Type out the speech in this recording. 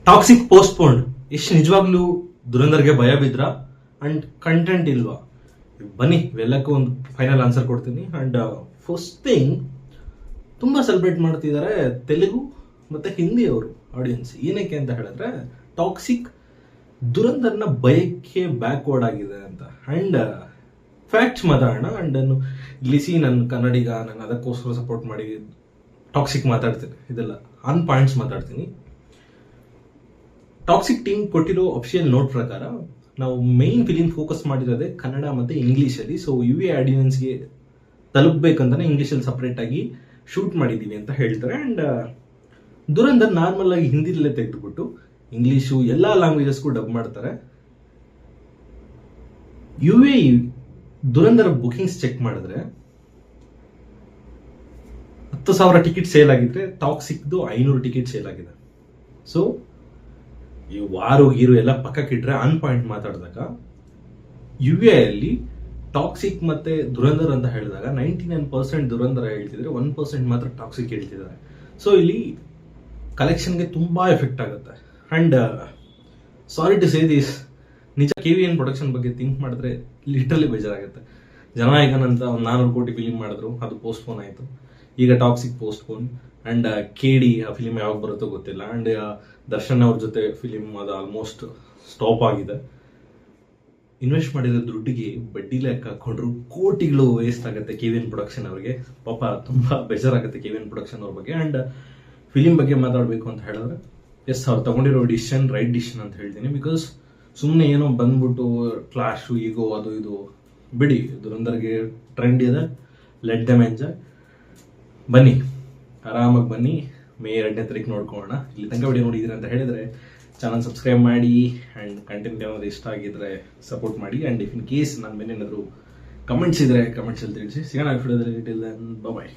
Toxic postponed ಎಷ್ಟು ನಿಜವಾಗ್ಲೂ ದುರಂದರ್ಗೆ ಭಯ ಬಿದ್ರ ಅಂಡ್ ಕಂಟೆಂಟ್ ಇಲ್ವಾ? ಬನ್ನಿ ಇವೆಲ್ಲಕ್ಕೂ ಒಂದು ಫೈನಲ್ ಆನ್ಸರ್ ಕೊಡ್ತೀನಿ. ಅಂಡ್ ಫಸ್ಟ್ ಥಿಂಗ್, ತುಂಬಾ ಸೆಲೆಬ್ರೇಟ್ ಮಾಡ್ತಿದ್ದಾರೆ ತೆಲುಗು ಮತ್ತೆ ಹಿಂದಿ ಅವರು ಆಡಿಯನ್ಸ್. ಏನಕ್ಕೆ ಅಂತ ಹೇಳಿದ್ರೆ ಟಾಕ್ಸಿಕ್ ದುರಂದರ್ನ ಭಯಕ್ಕೆ ಬ್ಯಾಕ್ವರ್ಡ್ ಆಗಿದೆ ಅಂತ. ಅಂಡ್ ಫ್ಯಾಕ್ಟ್ಸ್ ಮಾತಾಡೋಣ. ಅಂಡ್ ಲಿಸಿ ನನ್ನ ಕನ್ನಡಿಗ, ನಾನು ಅದಕ್ಕೋಸ್ಕರ ಸಪೋರ್ಟ್ ಮಾಡಿ ಟಾಕ್ಸಿಕ್ ಮಾತಾಡ್ತೀನಿ. ಇದೆಲ್ಲ ಆನ್ ಪಾಯಿಂಟ್ಸ್ ಮಾತಾಡ್ತೀನಿ. ಟಾಕ್ಸಿಕ್ ಟೀಮ್ ಕೊಟ್ಟಿರೋ ಅಫಿಷಿಯಲ್ ನೋಟ್ ಪ್ರಕಾರ ನಾವು ಮೈನ್ ಫಿಲಿಮ್ ಫೋಕಸ್ ಮಾಡಿರೋದೇ ಕನ್ನಡ ಮತ್ತೆ ಇಂಗ್ಲೀಷಲ್ಲಿ. ಸೊ UA ಆಡಿಯನ್ಸ್ಗೆ ತಲುಪಬೇಕಂತಾನೆ ಇಂಗ್ಲೀಷಲ್ಲಿ ಸಪ್ರೇಟ್ ಆಗಿ ಶೂಟ್ ಮಾಡಿದ್ದೀವಿ ಅಂತ ಹೇಳ್ತಾರೆ. ಅಂಡ್ ದುರಂದರ್ ನಾರ್ಮಲ್ ಆಗಿ ಹಿಂದಿಲೇ ತೆಗೆದುಬಿಟ್ಟು ಇಂಗ್ಲೀಷು ಎಲ್ಲ ಲ್ಯಾಂಗ್ವೇಜಸ್ಗೂ ಡಬ್ ಮಾಡ್ತಾರೆ. UA ದುರಂದರ್ ಬುಕಿಂಗ್ಸ್ ಚೆಕ್ ಮಾಡಿದ್ರೆ 10,000 ಟಿಕೆಟ್ ಸೇಲ್ ಆಗಿದ್ರೆ ಟಾಕ್ಸಿಕ್ದು 500 ಟಿಕೆಟ್ ಸೇಲ್ ಆಗಿದೆ. ಸೊ ಈ ವಾರು ಗೀರು ಎಲ್ಲ ಪಕ್ಕಕ್ಕಿಟ್ರೆ ಆನ್ ಪಾಯಿಂಟ್ ಮಾತಾಡಿದಾಗ UA ಅಲ್ಲಿ ಟಾಕ್ಸಿಕ್ ಮತ್ತೆ ದುರಂದರ್ ಅಂತ ಹೇಳಿದಾಗ 99% ದುರಂದರ ಹೇಳ್ತಿದ್ರೆ 1% ಮಾತ್ರ ಟಾಕ್ಸಿಕ್ ಹೇಳ್ತಿದ್ದಾರೆ. ಸೊ ಇಲ್ಲಿ ಕಲೆಕ್ಷನ್ಗೆ ತುಂಬಾ ಎಫೆಕ್ಟ್ ಆಗುತ್ತೆ. And sorry to say this, ನಿಜ KVN ಪ್ರೊಡಕ್ಷನ್ ಬಗ್ಗೆ ಥಿಂಕ್ ಮಾಡಿದ್ರೆ ಲಿಟ್ರಲಿ ಬೇಜಾರಾಗುತ್ತೆ. ಜನನಾಯಕನಂತ ಒಂದು 400 ಕೋಟಿ ಫಿಲಿಮ್ ಮಾಡಿದ್ರು, ಅದು ಪೋಸ್ಟ್ಪೋನ್ ಆಯಿತು. ಈಗ ಟಾಕ್ಸಿಕ್ ಪೋಸ್ಟ್ಪೋನ್. ಅಂಡ್ KD ಆ ಫಿಲಿಮ್ ಯಾವಾಗ ಬರುತ್ತೋ ಗೊತ್ತಿಲ್ಲ. ಅಂಡ್ ದರ್ಶನ್ ಅವ್ರ ಜೊತೆ ಫಿಲಿಮ್ ಅದು ಆಲ್ಮೋಸ್ಟ್ ಸ್ಟಾಪ್ ಆಗಿದೆ. ಇನ್ವೆಸ್ಟ್ ಮಾಡಿರೋ ದುಡ್ಡಿಗೆ ಬಡ್ಡಿ ಲೆಕ್ಕ ಹಾಕೊಂಡ್ರು ಕೋಟಿಗಳು ವೇಸ್ಟ್ ಆಗುತ್ತೆ KVN ಪ್ರೊಡಕ್ಷನ್ ಅವ್ರಿಗೆ. ಪಾಪ ತುಂಬಾ ಬೇಜಾರಾಗುತ್ತೆ KVN ಪ್ರೊಡಕ್ಷನ್ ಅವ್ರ ಬಗ್ಗೆ. ಅಂಡ್ ಫಿಲಿಮ್ ಬಗ್ಗೆ ಮಾತಾಡಬೇಕು ಅಂತ ಹೇಳಿದ್ರೆ ಎಸ್, ಅವ್ರು ತಗೊಂಡಿರೋ ಡಿಸಿಷನ್ ರೈಟ್ ಡಿಸಿಷನ್ ಅಂತ ಹೇಳ್ತೀನಿ. ಬಿಕಾಸ್ ಸುಮ್ಮನೆ ಏನೋ ಬಂದ್ಬಿಟ್ಟು ಕ್ಲಾಶು ಈಗೋ ಅದು ಇದು ಬಿಡಿ. ದುರಂದರ್ಗೆ ಟ್ರೆಂಡ್ ಇದೆ, ಲೆಟ್ ದೆಮ್ ಎಂಜಾಯ್. ಬನ್ನಿ, ಆರಾಮಾಗಿ ಬನ್ನಿ. ಮೇ 2ನೇ ತಾರೀಕು ನೋಡ್ಕೊಳ್ಳೋಣ. ಇಲ್ಲಿ ತನಕ ವಿಡಿಯೋ ನೋಡಿದ್ದೀರ ಅಂತ ಹೇಳಿದ್ರೆ ಚಾನಲ್ ಸಬ್ಸ್ಕ್ರೈಬ್ ಮಾಡಿ. ಆ್ಯಂಡ್ ಕಂಟೆಂಟ್ ಏನಾದ್ರು ಇಷ್ಟ ಆಗಿದ್ರೆ ಸಪೋರ್ಟ್ ಮಾಡಿ. ಆ್ಯಂಡ್ ಇಫ್ ಇನ್ ಕೇಸ್ ನನ್ನ ಮೇಲೆ ಏನಾದರೂ ಕಮೆಂಟ್ಸ್ ಇದ್ರೆ ಕಮೆಂಟ್ಸಲ್ಲಿ ತಿಳಿಸಿ. ಸಿಗೋಣ ವಿಡಿಯೋದಲ್ಲಿ. ಬಾಯ್.